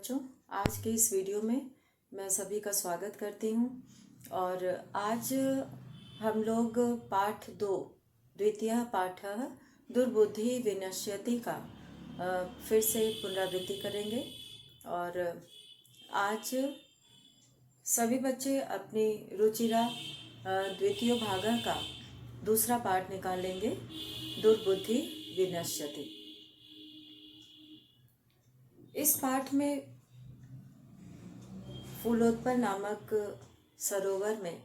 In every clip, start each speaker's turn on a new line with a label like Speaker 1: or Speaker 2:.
Speaker 1: बच्चों, आज के इस वीडियो में मैं सभी का स्वागत करती हूँ। और आज हम लोग पाठ 2 द्वितीय पाठः दुर्बुद्धि विनश्यति का फिर से पुनरावृत्ति करेंगे। और आज सभी बच्चे अपनी रुचिरा द्वितीय भाग का दूसरा पाठ निकालेंगे, दुर्बुद्धि विनश्यति। इस पाठ में फूलोत्पल नामक सरोवर में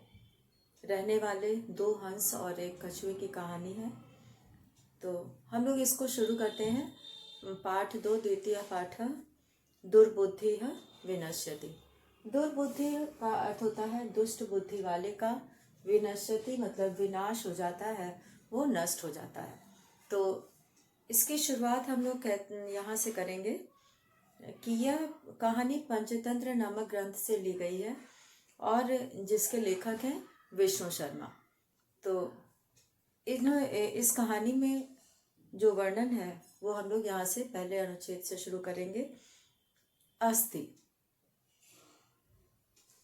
Speaker 1: रहने वाले 2 हंस और एक कछुए की कहानी है। तो हम लोग इसको शुरू करते हैं। पाठ 2 द्वितीय पाठ दुर्बुद्धि विनश्यति। दुर्बुद्धि का अर्थ होता है दुष्ट बुद्धि वाले का, विनश्यति मतलब विनाश हो जाता है, वो नष्ट हो जाता है। तो इसकी शुरुआत हम लोग यहाँ से करेंगे कि यह कहानी पंचतंत्र नामक ग्रंथ से ली गई है और जिसके लेखक हैं विष्णु शर्मा। तो इस कहानी में जो वर्णन है वो हम लोग यहाँ से पहले अनुच्छेद से शुरू करेंगे। अस्ति।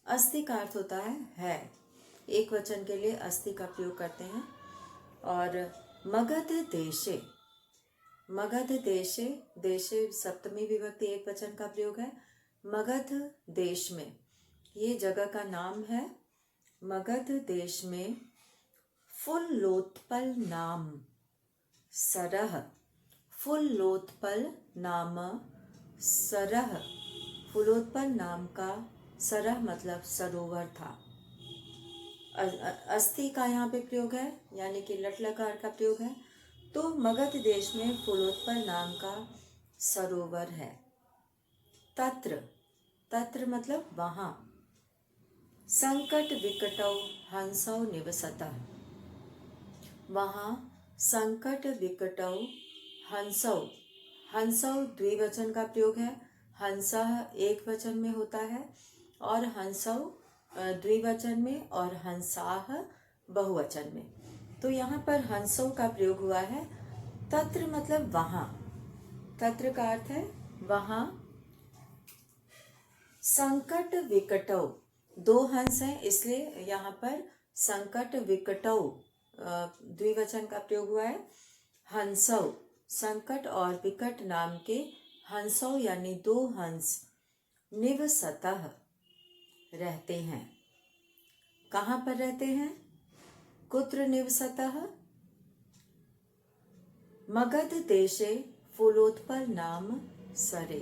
Speaker 1: अस्ति का अर्थ होता है। एक वचन के लिए अस्ति का प्रयोग करते हैं। और मगध देशे, मगध देशे, देशे सप्तमी विभक्ति एक वचन का प्रयोग है। मगध देश में, ये जगह का नाम है। मगध देश में फुल्लोत्पल नाम सरह, फुल्लोत्पल नाम सरह, फुल्लोत्पल नाम का सरह मतलब सरोवर था। अस्थि का यहाँ पे प्रयोग है, यानी कि लट लकार का प्रयोग है। तो मगध देश में फुल्लोत्पल नाम का सरोवर है। तत्र, तत्र मतलब वहाँ। संकट विकटौ हंसौ निवसतः, वहाँ संकट विकटौ हंसौ, हंसौ द्विवचन का प्रयोग है। हंसः एक वचन में होता है और हंसौ द्विवचन में और हंसाः बहुवचन में। तो यहाँ पर हंसों का प्रयोग हुआ है। तत्र मतलब वहाँ, तत्र का अर्थ है वहाँ। संकट विकटौ, 2 हंस हैं इसलिए यहाँ पर संकट विकटौ द्विवचन का प्रयोग हुआ है। हंसौ, संकट और विकट नाम के हंसौ यानी 2 हंस निवसतः रहते हैं। कहाँ पर रहते हैं? कुत्र निवसतः? मगध देशे फूलोत्पल नाम सरे,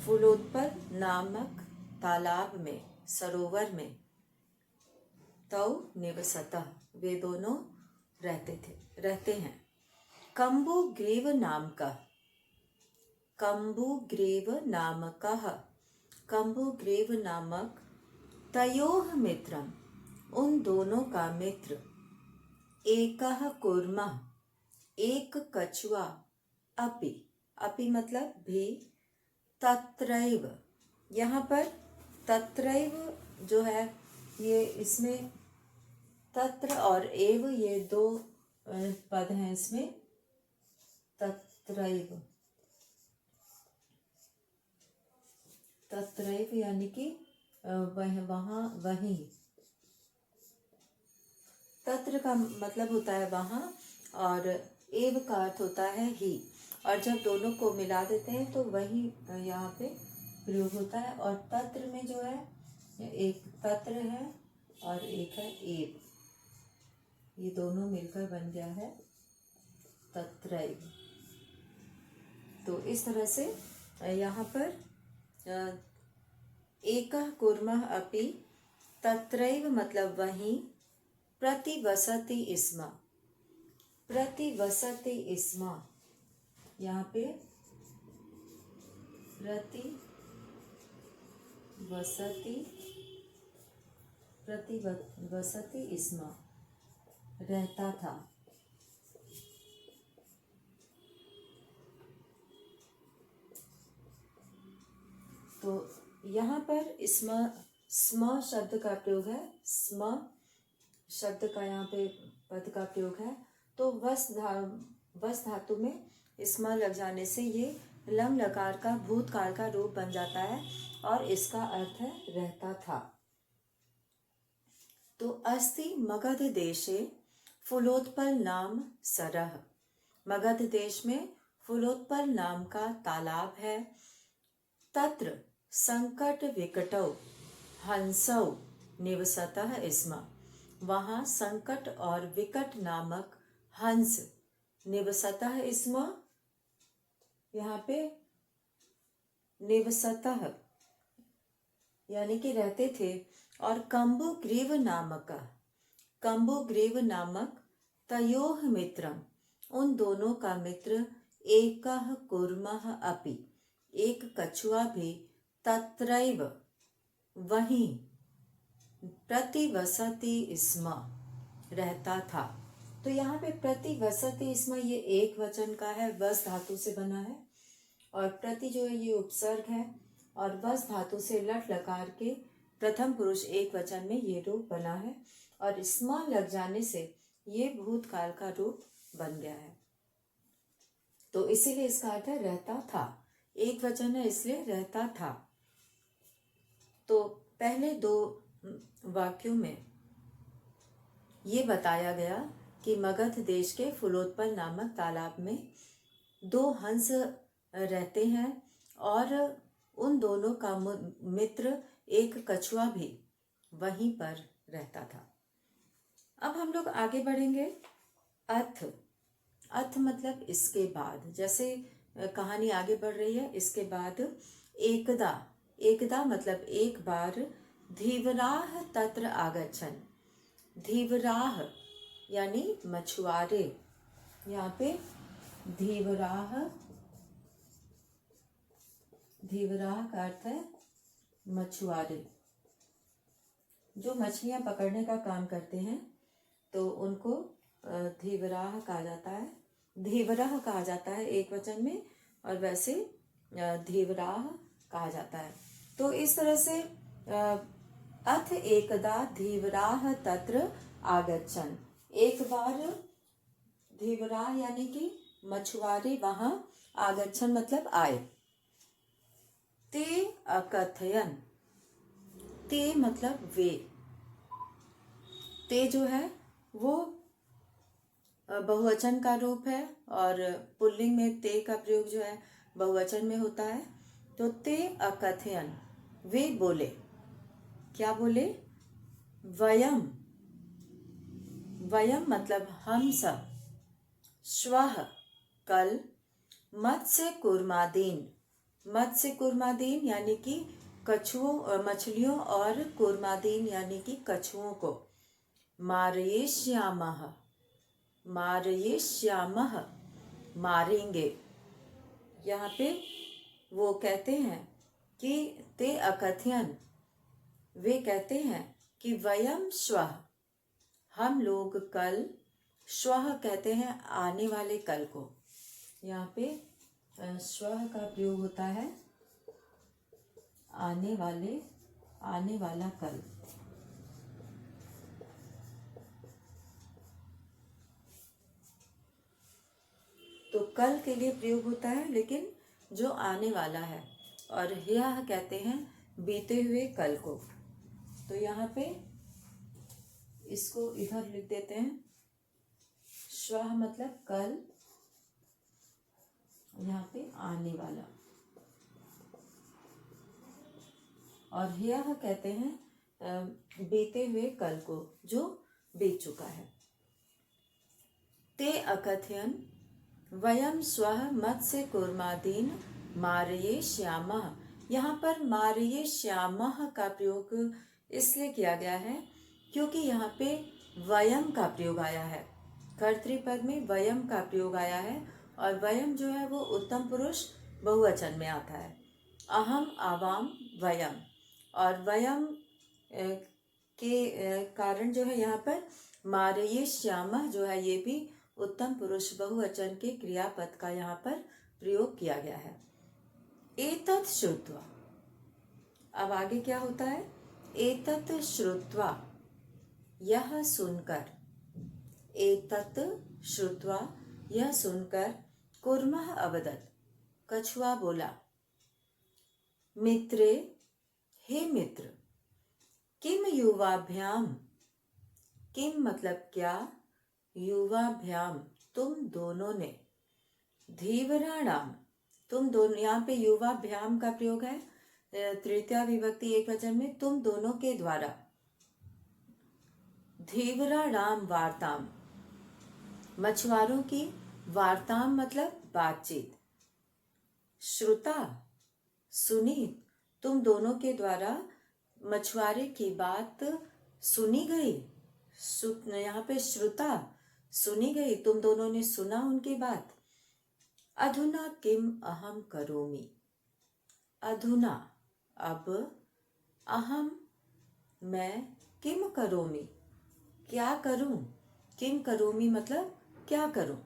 Speaker 1: फूलोत्पल नामक तालाब में, सरोवर में, तौ निवसतः वे दोनों रहते हैं। कम्बुग्रीव नाम का, कम्बुग्रीव नामकः, कम्बुग्रीव नामक तयोः मित्रम, उन दोनों का मित्र। एकः कूर्मः, एक कछुआ। अपि, अपि मतलब भी। तत्रैव, यहाँ पर तत्रैव जो है ये इसमें तत्र और एव ये 2 पद हैं इसमें। तत्रैव, तत्रैव यानी कि वहाँ, वहीं। तत्र का मतलब होता है वहाँ और एव का अर्थ होता है ही। और जब दोनों को मिला देते हैं तो वही यहाँ पे प्रयोग होता है। और तत्र में जो है एक तत्र है और एक है एव, ये दोनों मिलकर बन गया है तत्रैव। तो इस तरह से यहाँ पर एकः कूर्मः अपि तत्रैव मतलब वहीं। प्रतिवसति स्म, प्रतिवसति स्म, यहाँ पे प्रतिवसति स्म रहता था। तो यहाँ पर स्म शब्द का प्रयोग है। स्म शब्द का यहाँ पे पद का प्रयोग है। तो वस धातु में स्म लग जाने से ये लम लकार का भूतकाल का रूप बन जाता है और इसका अर्थ है रहता था। तो अस्ति मगध देशे फुलोत्पल नाम सरह। मगध देश में फुलोत्पल नाम का तालाब है। तत्र संकट विकटौ हंसौ निवसतः स्म। वहाँ संकट और विकट नामक हंस निवसतः स्म, यहाँ पे निवसतः यानी कि रहते थे। और कंबुग्रीव नामक तयोः मित्रम, उन दोनों का मित्र एकः कूर्मः अपि, एक कछुआ भी तत्रैव वहीं प्रतिवसति स्म, रहता था। तो यहाँ पे प्रतिवसति स्म ये एक वचन का है, वस धातु से बना है। और प्रति जो है ये उपसर्ग है और वस धातु से लट लकार के प्रथम पुरुष एक वचन में ये रूप बना है और स्म लग जाने से ये भूतकाल का रूप बन गया है। तो इसीलिए इसका अर्थ है रहता था। एक वचन है इसलिए रहता था। तो पहले दो वाक्यों में ये बताया गया कि मगध देश के फुलोत्पल नामक तालाब में दो हंस रहते हैं और उन दोनों का मित्र एक कछुआ भी वहीं पर रहता था। अब हम लोग आगे बढ़ेंगे। अथ मतलब इसके बाद, जैसे कहानी आगे बढ़ रही है इसके बाद एकदा मतलब एक बार, धीवराह तत्र आगच्छन्। धीवराह यानी मछुआरे, यहाँ पे धीवराह का अर्थ है मछुआरे, जो मछलियां पकड़ने का काम करते हैं तो उनको धीवराह कहा जाता है, धीवराह कहा जाता है एक वचन में, और वैसे धीवराह कहा जाता है। तो इस तरह से अथ एकदा धीवराह तत्र आगच्छन्, एक बार धीवराह यानी कि मछुआरे वहां आगच्छन् मतलब आए। ते अकथयन्, ते मतलब वे, ते जो है वो बहुवचन का रूप है और पुल्लिंग में ते का प्रयोग जो है बहुवचन में होता है। तो ते अकथयन्, वे बोले, क्या बोले? वयम, वयम मतलब हम सब, श्वः कल, मत्स्य कूर्मादीन, मत्स्य कूर्मादीन यानी कि कछुओं मछलियों और कूर्मादीन यानी कि कछुओं को, मारयिष्यामः, मारयिष्यामः मारेंगे। यहाँ पे वो कहते हैं कि ते अकथयन्, वे कहते हैं कि वयम श्वः, हम लोग कल, श्वः कहते हैं आने वाले कल को। यहाँ पे श्वः का प्रयोग होता है आने वाले, आने वाला कल। तो कल के लिए प्रयोग होता है लेकिन जो आने वाला है, और यह कहते हैं बीते हुए कल को। तो यहाँ पे इसको इधर लिख देते हैं, श्वः मतलब कल, यहाँ पे आने वाला, और यह कहते हैं बीते हुए कल को जो बीत चुका है। ते अकथयन् वयम स्वः मत्स्य कूर्मादीन मारयिष्यामः। यहाँ पर मारयिष्यामः का प्रयोग इसलिए किया गया है क्योंकि यहाँ पे वयम का प्रयोग आया है, कर्तृपद में वयम का प्रयोग आया है, और वयम जो है वो उत्तम पुरुष बहुवचन में आता है। अहम, आवाम, वयम, और वयम के कारण जो है यहाँ पर मारयिष्यामः जो है ये भी उत्तम पुरुष बहुवचन के क्रियापद का यहाँ पर प्रयोग किया गया है। एतत् श्रुत्वा, अब आगे क्या होता है? एतत् श्रुत्वा, यह सुनकर, एतत् श्रुत्वा यह सुनकर, कुर्मः अवदत्, कछुआ बोला, मित्रे, हे मित्र, किम युवाभ्याम, किम मतलब क्या, युवाभ्याम तुम दोनों ने, धीवराणाम तुम दोनों, यहाँ पे युवाभ्याम का प्रयोग है तृतीया विभक्ति एकवचन में, तुम दोनों के द्वारा, धीवराणाम वार्ताम मछुआरों की, वार्ताम मतलब बातचीत, श्रुता सुनी, तुम दोनों के द्वारा मछुआरे की बात सुनी गई, यहाँ पे श्रुता सुनी गई, तुम दोनों ने सुना उनकी बात। अधुना किम अहम करोमि, अधुना अब, अहम मैं, किम करोमि क्या करूं, किम करोमि मतलब क्या करूं।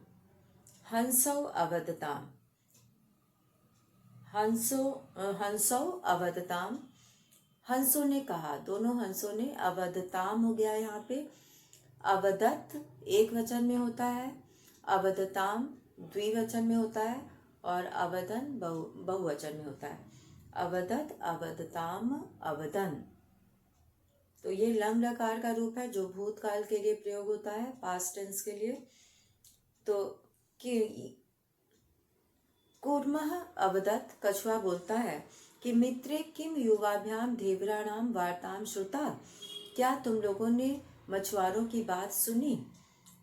Speaker 1: हंसौ अवदताम, हंसौ अवदताम, हंसों ने कहा, दोनों हंसों ने, अवदताम हो गया यहाँ पे, अवदत एक वचन में होता है, अवदताम द्विवचन में होता है, और अवदन बहुवचन में होता है। अवदत, अवदताम, अवदन, तो ये लंग लकार का रूप है जो भूतकाल के लिए प्रयोग होता है, पास्ट टेंस के लिए। तो कि कूर्मः अवदत, कछुआ बोलता है कि मित्रे किम युवाभ्याम धीवराणाम वार्ताम श्रुता, क्या तुम लोगों ने मछुआरों की बात सुनी।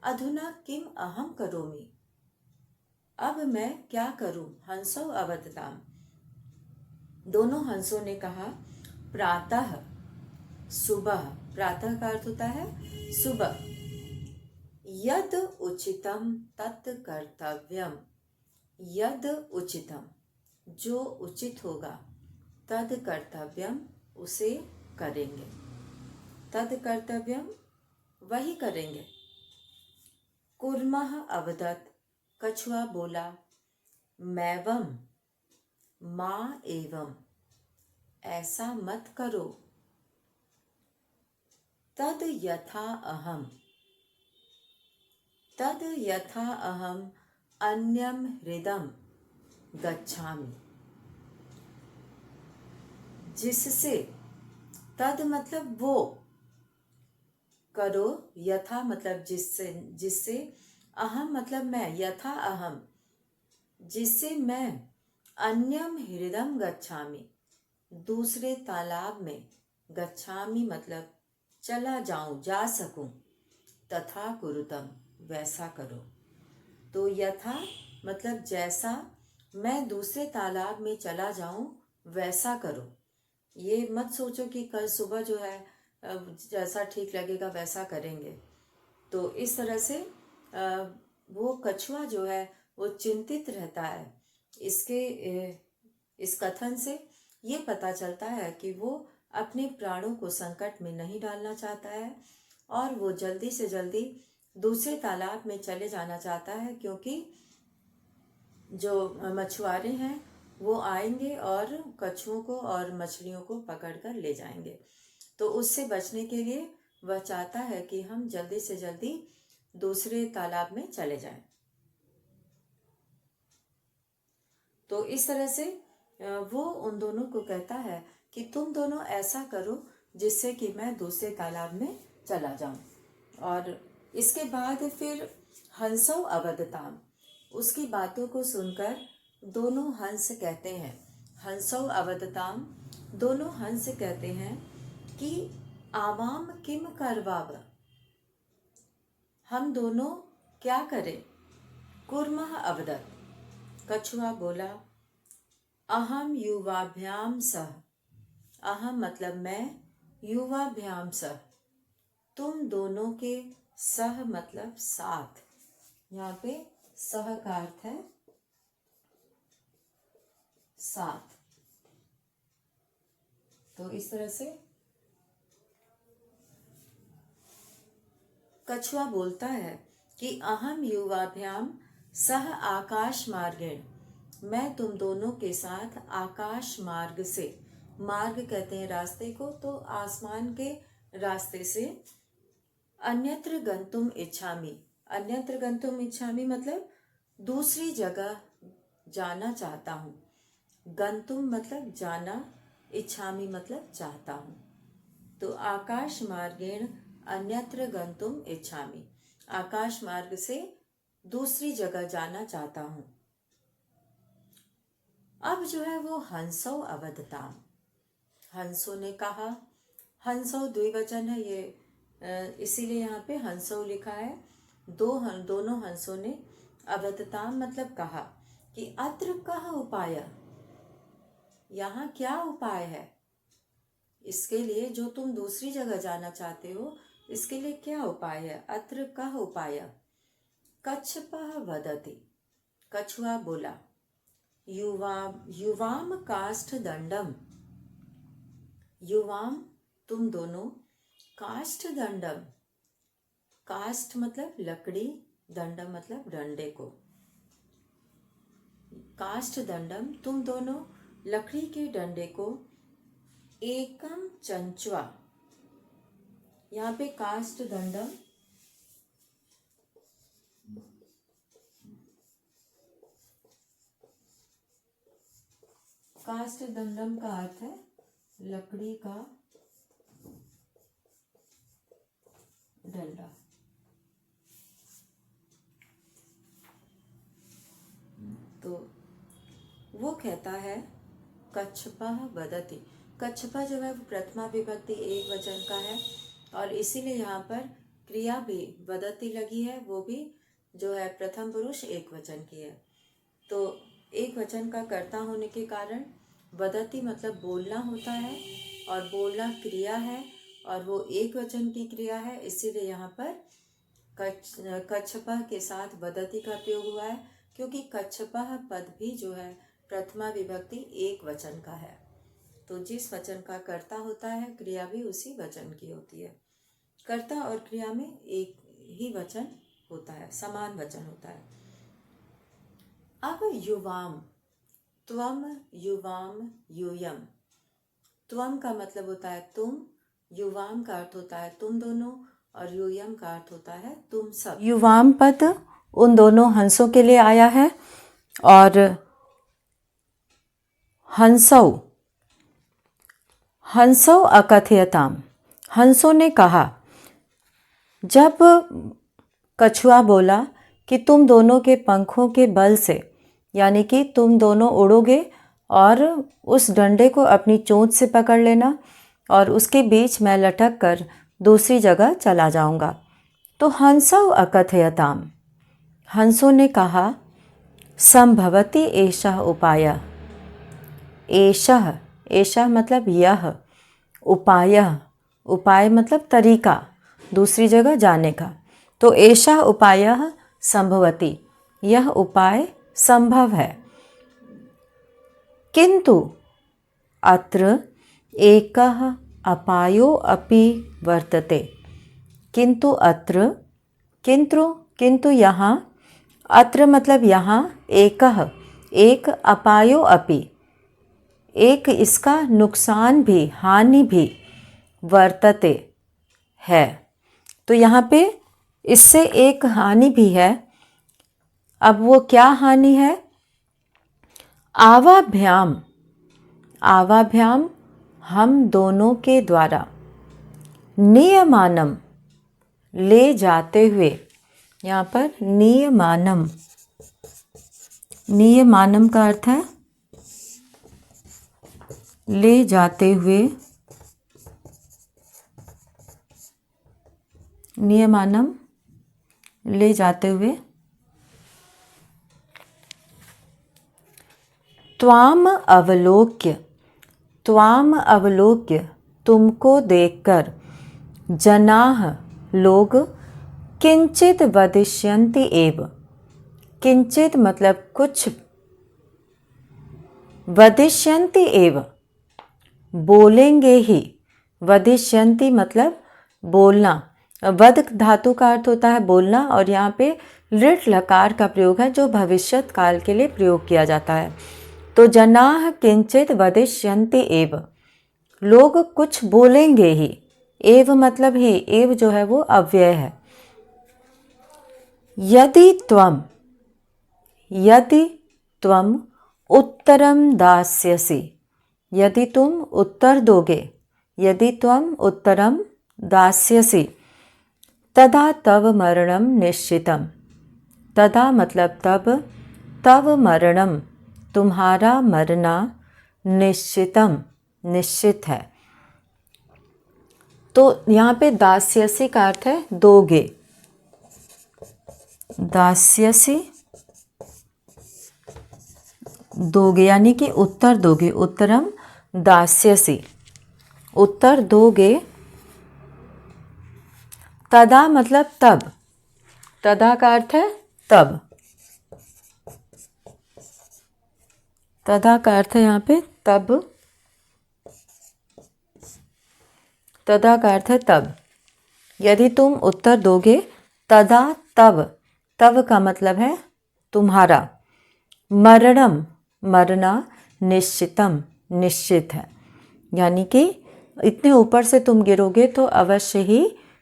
Speaker 1: अधुना किम अहम करोमि, अब मैं क्या करूं। हंसौ अवदताम, दोनों हंसों ने कहा, प्रातः सुबह, प्रातः का अर्थ होता है सुबह, यद उचितम तत् कर्तव्यम, यद उचितम जो उचित होगा, तद कर्तव्यम उसे करेंगे, तद कर्तव्यम वही करेंगे। कुर्मः अवदत, कछुआ बोला, मैवम माँ एवं, ऐसा मत करो, तद यथा अहम, तद यथा अहम अन्यम हृदम गच्छामि, जिससे, तद मतलब वो, करो, यथा मतलब जिससे, जिससे, अहम मतलब मैं, यथा अहम जिससे मैं, अन्यम हृदम गच्छामि दूसरे तालाब में, गच्छामि मतलब चला जाऊं, जा सकूं, तथा कुरुतम वैसा करो। तो यथा मतलब जैसा मैं दूसरे तालाब में चला जाऊं वैसा करो। ये मत सोचो कि कल सुबह जो है जैसा ठीक लगेगा वैसा करेंगे। तो इस तरह से वो कछुआ जो है वो चिंतित रहता है। इस कथन से ये पता चलता है कि वो अपने प्राणों को संकट में नहीं डालना चाहता है और वो जल्दी से जल्दी दूसरे तालाब में चले जाना चाहता है, क्योंकि जो मछुआरे हैं वो आएंगे और कछुओं को और मछलियों को पकड़कर ले जाएंगे। तो उससे बचने के लिए वह चाहता है कि हम जल्दी से जल्दी दूसरे तालाब में चले जाएं। तो इस तरह से वो उन दोनों को कहता है कि तुम दोनों ऐसा करो जिससे कि मैं दूसरे तालाब में चला जाऊं। और इसके बाद फिर हंसौ अवदताम, उसकी बातों को सुनकर दोनों हंस कहते हैं, हंसौ अवदताम दोनों हंस कहते हैं कि आवाम किम करवाव, हम दोनों क्या करें। कुर्मः अवदत, कछुआ बोला, अहम युवाभ्याम सह, अहम मतलब मैं, युवाभ्याम सह तुम दोनों के, सह मतलब साथ, यहाँ पे सह का अर्थ है साथ। तो इस तरह से कछुआ बोलता है कि अहम युवाभ्याम सह आकाश मार्गेण, मैं तुम दोनों के साथ आकाश मार्ग से, मार्ग कहते हैं रास्ते को, तो आसमान के रास्ते से, अन्यत्र गंतुम इच्छामि, अन्यत्र गंतुम इच्छामि मतलब दूसरी जगह जाना चाहता हूँ। गंतुम मतलब जाना, इच्छामि मतलब चाहता हूँ। तो आकाश मार्गेण अन्यत्र गंतुम इच्छामि, आकाश मार्ग से दूसरी जगह जाना चाहता हूँ। अब जो है वो हंसौ अवदताम, हंसों ने कहा। हंसौ द्विवचन है ये, इसीलिए यहाँ पे हंसौ लिखा है। दोनों हंसों ने अवदताम मतलब कहा कि अत्र कह उपाय, यहाँ क्या उपाय है, इसके लिए जो तुम दूसरी जगह जाना चाहते हो इसके लिए क्या उपाय है। अत्र कह उपाय। कच्छपः वदति, कछुआ बोला। युवाम काष्ठ दंडम, युवाम तुम दोनों, काष्ठ दंडम, काष्ठ मतलब लकड़ी, दंडम मतलब डंडे को। काष्ठ दंडम तुम दोनों लकड़ी के डंडे को, एकम चंचवा, यहाँ पे काष्ठ दंडम काष्ठ दंडम का अर्थ है लकड़ी का डंडा। तो वो कहता है कच्छपः वदति, कच्छपा जो है वो प्रथमा विभक्ति एक वचन का है और इसीलिए यहाँ पर क्रिया भी वदति लगी है, वो भी जो है प्रथम पुरुष एक वचन की है। तो एक वचन का कर्ता होने के कारण वदति मतलब बोलना होता है और बोलना क्रिया है और वो एक वचन की क्रिया है, इसीलिए यहाँ पर कच्छपः के साथ वदति का प्रयोग हुआ है, क्योंकि कच्छपः पद भी जो है प्रथमा विभक्ति एक वचन का है। तो जिस वचन का कर्ता होता है क्रिया भी उसी वचन की होती है। कर्ता और क्रिया में एक ही वचन होता है, समान वचन होता है। अब युवाम, त्वम युवाम यूयम, त्वम का मतलब होता है तुम, युवाम का अर्थ होता है तुम दोनों और यूयम का अर्थ होता है तुम सब। युवाम पद उन दोनों हंसों के लिए आया है और हंसौ अकथयताम, हंसों ने कहा। जब कछुआ बोला कि तुम दोनों के पंखों के बल से, यानी कि तुम दोनों उड़ोगे और उस डंडे को अपनी चोंच से पकड़ लेना और उसके बीच मैं लटक कर दूसरी जगह चला जाऊंगा। तो हंसौ अकथयताम, हंसों ने कहा। संभवति एषः उपाय, एषः, एषः मतलब यह, उपाय, उपाय मतलब तरीका दूसरी जगह जाने का। तो एषः उपायः संभवति, यह उपाय संभव है। किंतु अत्र एकः अपायो अपि वर्तते, किंतु अत्र, किंतु यहाँ, अत्र मतलब यहाँ, एकः एक, अपायो अपि एक, इसका नुकसान भी, हानि भी, वर्तते है। तो यहाँ पे इससे एक हानि भी है। अब वो क्या हानि है? आवाभ्याम, आवाभ्याम हम दोनों के द्वारा, नियमानम ले जाते हुए, यहाँ पर नियमानम, नियमानम का अर्थ है ले जाते हुए, नियमानम ले जाते हुए, त्वाम अवलोक्य, त्वाम अवलोक्य तुमको देखकर, जनाः लोग, किंचित वदिष्यन्ति एव, किंचित मतलब कुछ, वदिष्यन्ति एव बोलेंगे ही, वदिष्यन्ति मतलब बोलना, वद धातु का अर्थ होता है बोलना और यहाँ पे लिट लकार का प्रयोग है जो भविष्यत काल के लिए प्रयोग किया जाता है। तो जनाः किंचित वदिष्यन्ति एव, लोग कुछ बोलेंगे ही, एव मतलब ही, एव जो है वो अव्यय है। यदि त्वम, यदि त्वम उत्तरम दास्यसि, यदि तुम उत्तर दोगे, यदि त्वम उत्तरम दास्यसि, तदा तव मरणम निश्चितम, तदा मतलब तब, तव मरणम तुम्हारा मरना, निश्चितम निश्चित है। तो यहाँ पे दास्यसि का अर्थ है दोगे, दास्यसि दोगे यानी कि उत्तर दोगे, उत्तरम दास्यसि उत्तर दोगे, तदा मतलब तब, तदा का अर्थ है तब, तदा का अर्थ है यहाँ पे तब, तदा का अर्थ है तब, यदि तुम उत्तर दोगे, तदा तब, तब का मतलब है तुम्हारा, मरणम मरना, निश्चितम निश्चित है, यानी कि इतने ऊपर से तुम गिरोगे तो अवश्य ही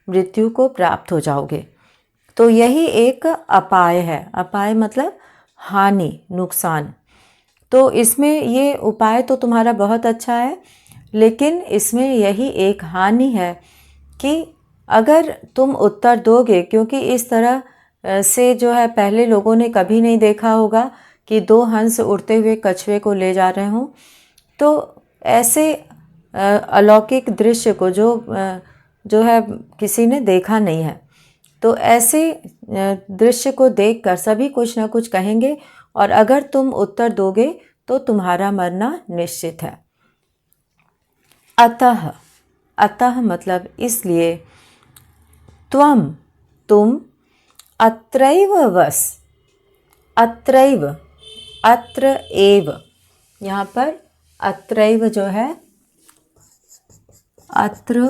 Speaker 1: मृत्यु को प्राप्त हो जाओगे। तो यही एक अपाय है, अपाय मतलब हानि, नुकसान। तो इसमें ये उपाय तो तुम्हारा बहुत अच्छा है, लेकिन इसमें यही एक हानि है कि अगर तुम उत्तर दोगे, क्योंकि इस तरह से जो है पहले लोगों ने कभी नहीं देखा होगा कि दो हंस उड़ते हुए कछुए को ले जा रहे हों। तो ऐसे अलौकिक दृश्य को जो है किसी ने देखा नहीं है। तो ऐसे दृश्य को देखकर सभी कुछ ना कुछ कहेंगे, और अगर तुम उत्तर दोगे तो तुम्हारा मरना निश्चित है। अतः, अतः मतलब इसलिए, त्वम तुम, अत्रैव वस, अत्रैव अत्र एव, यहाँ पर अत्रैव जो है अत्र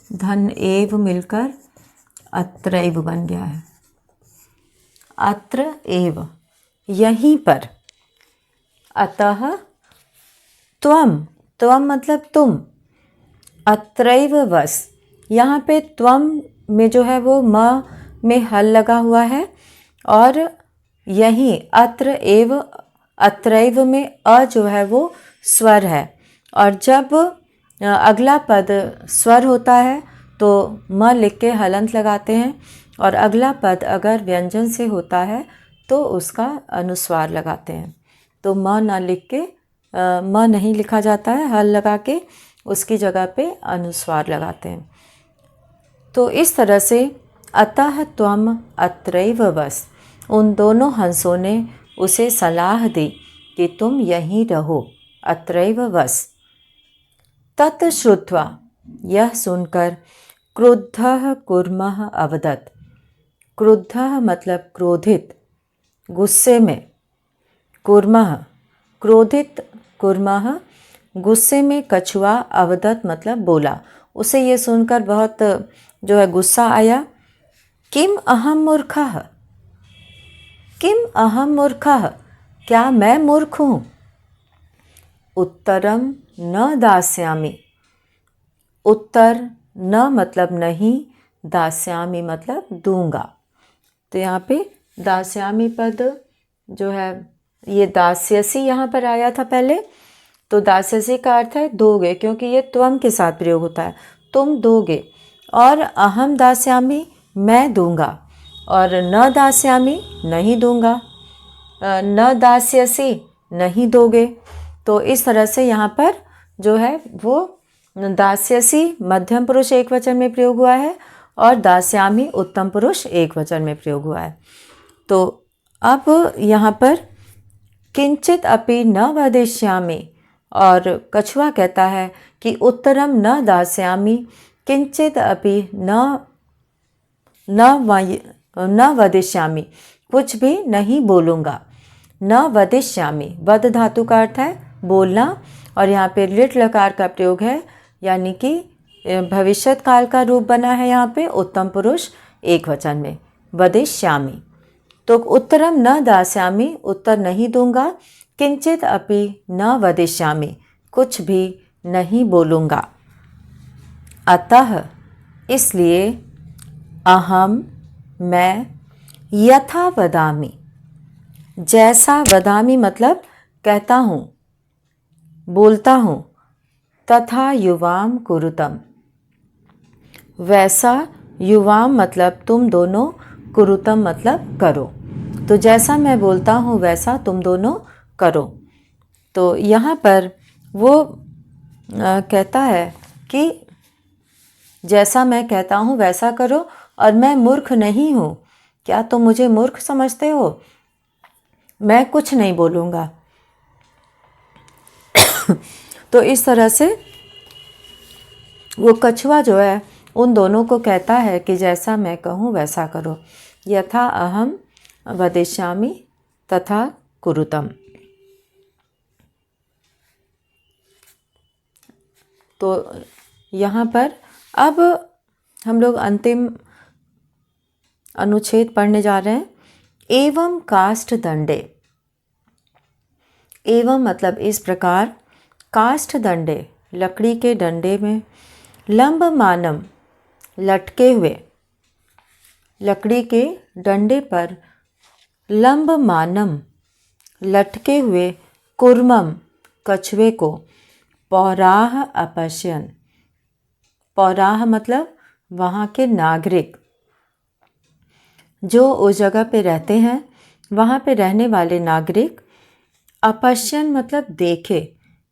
Speaker 1: धन एव मिलकर अत्रैव बन गया है, अत्र एव यहीं पर। अतः त्वम, त्वम मतलब तुम, अत्रैव वस, यहाँ पे त्वम में जो है वो म में हल लगा हुआ है, और यहीं अत्र एव, अत्रैव में अ जो है वो स्वर है, और जब अगला पद स्वर होता है तो म लिख के हलंत लगाते हैं, और अगला पद अगर व्यंजन से होता है तो उसका अनुस्वार लगाते हैं। तो म ना लिख के म नहीं लिखा जाता है, हल लगा के उसकी जगह पे अनुस्वार लगाते हैं। तो इस तरह से अतः त्वम अत्रैव वस, उन दोनों हंसों ने उसे सलाह दी कि तुम यहीं रहो, अत्रैव वस। तत् श्रुत्वा, यह सुनकर, क्रुद्धः कूर्मः अवदत्, क्रुद्धः मतलब क्रोधित, गुस्से में, कूर्मः क्रोधित, कूर्मः गुस्से में कछुआ, अवदत् मतलब बोला। उसे ये सुनकर बहुत जो है गुस्सा आया। किम अहम मूर्खः, किम अहम मूर्खः, क्या मैं मूर्ख हूँ। उत्तरम न दास्यामि, उत्तर न मतलब नहीं, दास्यामि मतलब दूंगा। तो यहाँ पे दास्यामि पद जो है, ये दास्यसि यहाँ पर आया था पहले, तो दास्यसि का अर्थ है दोगे, क्योंकि ये त्वम के साथ प्रयोग होता है, तुम दोगे। और अहम दास्यामि मैं दूंगा, और न दास्यामि नहीं दूंगा, न दास्यसि नहीं दोगे। तो इस तरह से यहाँ पर जो है वो दास्यसि मध्यम पुरुष एक वचन में प्रयोग हुआ है, और दास्यामि उत्तम पुरुष एक वचन में प्रयोग हुआ है। तो अब यहाँ पर किंचित अपि न वदिष्यामि, और कछुआ कहता है कि उत्तरम न दास्यामि, किंचित अपि न वदिष्यामि, कुछ भी नहीं बोलूँगा। न वदिष्यामि, वद धातु का अर्थ है बोलना, और यहाँ पे लिट लकार का प्रयोग है, यानी कि भविष्यत काल का रूप बना है यहाँ पे उत्तम पुरुष एक वचन में, वदिष्यामि। तो उत्तरम न दास्यामि, उत्तर नहीं दूंगा, किंचित अपि न वदिष्यामि, कुछ भी नहीं बोलूँगा। अतः इसलिए, अहम मैं, यथा वदामि, जैसा वदामि मतलब कहता हूँ, बोलता हूँ। तथा युवाम कुरुतम, वैसा युवाम मतलब तुम दोनों, कुरुतम मतलब करो। तो जैसा मैं बोलता हूँ वैसा तुम दोनों करो। तो यहाँ पर वो कहता है कि जैसा मैं कहता हूँ वैसा करो, और मैं मूर्ख नहीं हूँ। क्या तुम मुझे मूर्ख समझते हो? मैं कुछ नहीं बोलूँगा। तो इस तरह से वो कछुआ जो है उन दोनों को कहता है कि जैसा मैं कहूँ वैसा करो। यथा अहम वदिष्यामि तथा कुरुतम। तो यहाँ पर अब हम लोग अंतिम अनुच्छेद पढ़ने जा रहे हैं। एवं काष्ठ दंडे, एवं मतलब इस प्रकार, काष्ठ दंडे लकड़ी के डंडे में, लंब मानम लटके हुए, लकड़ी के डंडे पर लंब मानम लटके हुए, कुर्मम कछुए को, पौराह अपश्यन, पौराह मतलब वहाँ के नागरिक जो उस जगह पे रहते हैं, वहाँ पे रहने वाले नागरिक, अपश्यन मतलब देखे।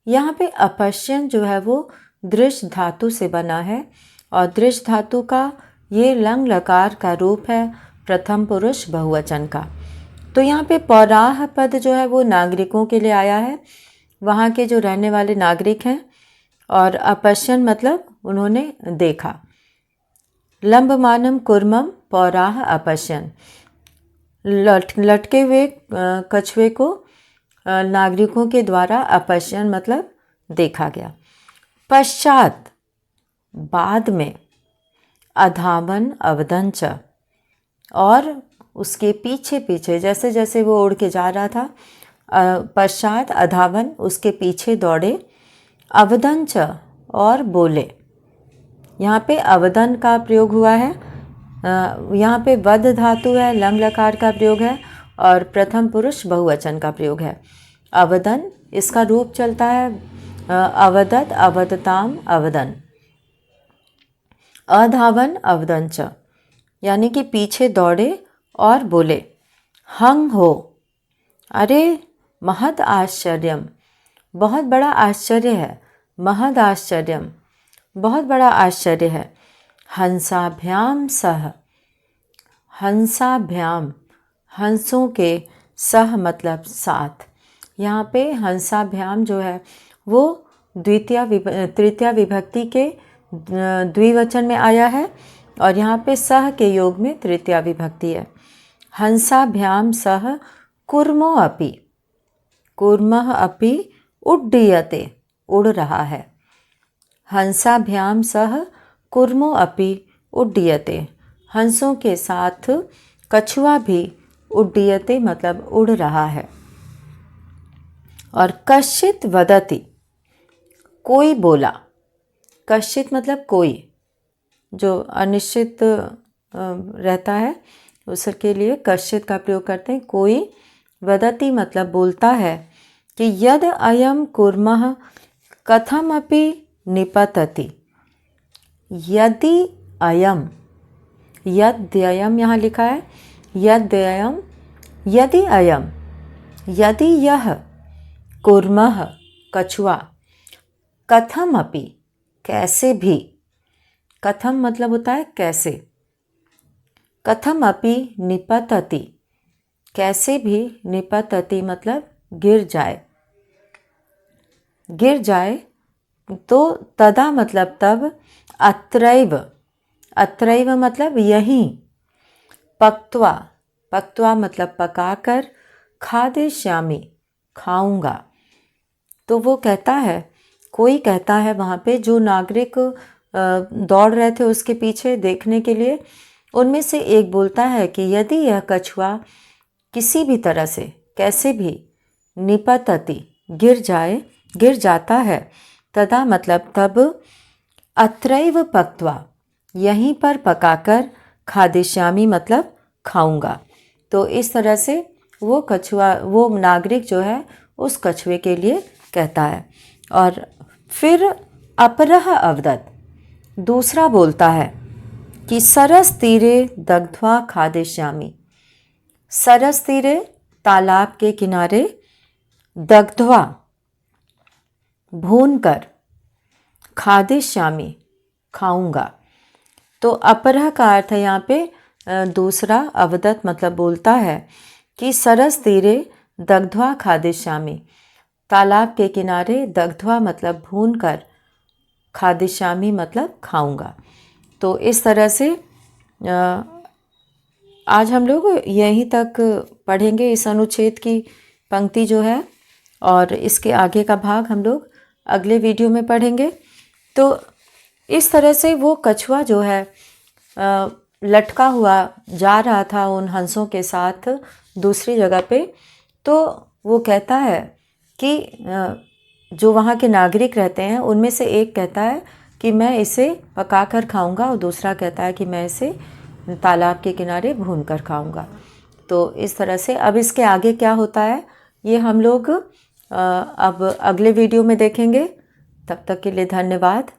Speaker 1: यहाँ पे अपश्यन जो है वो दृश्य धातु से बना है, और दृश्य धातु का ये लंग लकार का रूप है प्रथम पुरुष बहुवचन का। तो यहाँ पे पौराह पद जो है वो नागरिकों के लिए आया है, वहाँ के जो रहने वाले नागरिक हैं, और अपश्यन मतलब उन्होंने देखा। लंबमानम कुर्मम पौराह अपश्यन, लटके हुए कछुए को नागरिकों के द्वारा अपश्यन मतलब देखा गया। पश्चात बाद में, अधावन अवदंच, और उसके पीछे पीछे, जैसे जैसे वो उड़ के जा रहा था, पश्चात अधावन उसके पीछे दौड़े, अवदंच और बोले। यहाँ पे अवदन का प्रयोग हुआ है, यहाँ पे वध धातु है, लंग लकार का प्रयोग है, और प्रथम पुरुष बहुवचन का प्रयोग है। अवदन इसका रूप चलता है अवदत, अवदताम, अवदन। अधावन अवदंच यानी कि पीछे दौड़े और बोले। हंग हो, अरे महद आश्चर्यम, बहुत बड़ा आश्चर्य है। महद आश्चर्यम बहुत बड़ा आश्चर्य है। हंसाभ्याम सह, हंसाभ्याम हंसों के, सह मतलब साथ। यहाँ पे हंसाभ्याम जो है वो तृतीया विभक्ति के द्विवचन में आया है, और यहाँ पे सह के योग में तृतीया विभक्ति है। हंसाभ्याम सह कुर्मो अपि, कुर्मः अपि उड्डीयते उड़ रहा है। हंसाभ्याम सह कुर्मो अपि उड्डीयते, हंसों के साथ कछुआ भी उड्डीयते मतलब उड़ रहा है। और कश्चित वदति, कोई बोला। कश्चित मतलब कोई, जो अनिश्चित रहता है उसके लिए कश्चित का प्रयोग करते हैं। कोई, वदति मतलब बोलता है कि यद अयम कुर्मः कथमपि निपतति। यदि अयम, यद्ययम यहाँ लिखा है, यद्ययम, यदि अयम, यदि यह, कुर्मः कछुआ, कथमपि कैसे भी, कथम मतलब होता है कैसे, कथमपि निपतति कैसे भी, निपतति मतलब गिर जाए, गिर जाए। तो तदा मतलब तब, अत्रैव, अत्रैव मतलब यहीं, पक्त्वा, पक्त्वा मतलब पकाकर, खादिष्यामि खाऊंगा। तो वो कहता है, कोई कहता है वहाँ पे, जो नागरिक दौड़ रहे थे उसके पीछे देखने के लिए, उनमें से एक बोलता है कि यदि यह कछुआ किसी भी तरह से, कैसे भी, निपतति गिर जाए, गिर जाता है, तदा मतलब तब, अत्रैव पक्त्वा यहीं पर पकाकर, खादिष्यामि मतलब खाऊंगा। तो इस तरह से वो कछुआ, वो नागरिक जो है उस कछुए के लिए कहता है। और फिर अपरः अवदत्, दूसरा बोलता है कि सरस तीरे दग्ध्वा खादिष्यामि। सरस तीरे, तालाब के किनारे, दग्ध्वा, भून कर, खादिष्यामि, खाऊंगा। तो अपरः का अर्थ है यहाँ पे दूसरा, अवदत् मतलब बोलता है कि सरस तीरे दग्ध्वा खादिष्यामि, तालाब के किनारे, दग्ध्वा मतलब भून कर, खादिष्यामि मतलब खाऊंगा। तो इस तरह से आज हम लोग यहीं तक पढ़ेंगे इस अनुच्छेद की पंक्ति जो है, और इसके आगे का भाग हम लोग अगले वीडियो में पढ़ेंगे। तो इस तरह से वो कछुआ जो है लटका हुआ जा रहा था उन हंसों के साथ दूसरी जगह पे। तो वो कहता है कि जो वहाँ के नागरिक रहते हैं उनमें से एक कहता है कि मैं इसे पका कर खाऊंगा, और दूसरा कहता है कि मैं इसे तालाब के किनारे भून कर खाऊंगा। तो इस तरह से अब इसके आगे क्या होता है ये हम लोग अब अगले वीडियो में देखेंगे। तब तक के लिए धन्यवाद।